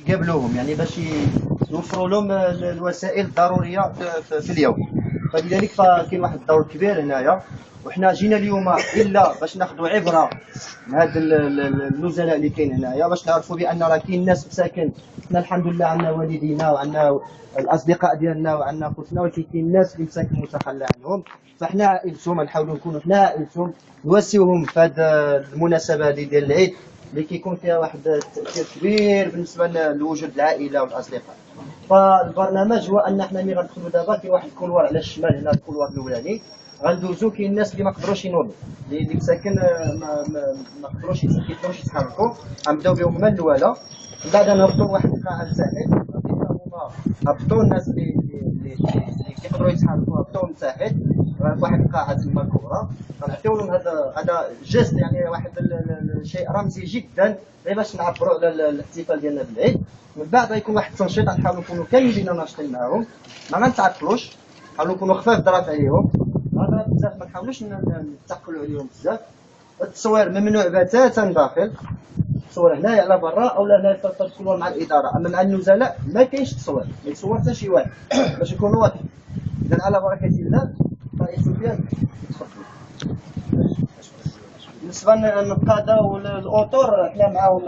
يقابلوهم، يعني باش يوفروا لهم الوسائل الضروريه في اليوم. فلذلك فكاين واحد الدور كبير هنايا، وحنا جينا اليوم الا باش ناخذوا عبره من هاد النزلاء اللي كاين هنايا، باش نعرفوا بان راه كاين ناس مساكن. حنا الحمد لله عندنا والدينا وعندنا الاصدقاء ديالنا وعندنا خوتنا، ولكن كاين ناس اللي مساكن متخلى عنهم، فحنا عائلتهم نحاولوا نكونوا حنا عائلتهم، نواسيوهم في هذه المناسبه هذه ديال العيد اللي كيكون فيها واحد التاثير كبير بالنسبه لوجود العائله والاصدقاء. فالبرنامج هو ان حنا ملي غندخلوا دابا كاين واحد الكولوار على الشمال هنا، الكولوار الاولاني غندوزو. كاين الناس اللي ما قدروش ينوضوا، اللي مساكن ما قدروش يتحركوا، غنبداو بهم من الاولى، من بعد نهبطوا واحد القاعه لتحت، هما هبطوا الناس اللي كيقدروا يتحركوا هبطوا من تحت واحد القاعه تما كبرى، غنعطيو لهم هذا جيست، يعني واحد الشيء رمزي جدا غير باش نعبروا على الاحتفال ديالنا بالعيد. من بعد غيكون واحد التنشيط غنحاولوا نكونوا كاملين ناشطين معاهم، ما غنتعطلوش، نحاولوا نكونوا خفاف ظرف عليهم، هذا بزاف ما نحاولوش نثقلوا عليهم بزاف. التصوير ممنوع بتاتا داخل، التصوير هنايا على برا او هنايا في الكولوار مع الاداره، اما مع النزلاء ما كاينش تصوير، ما يتصور حتى شي واحد باش يكونوا واضحين. اذا على بركه الله طريق سفيان تفضل. بالنسبه للقاده والاطور حنا معاهم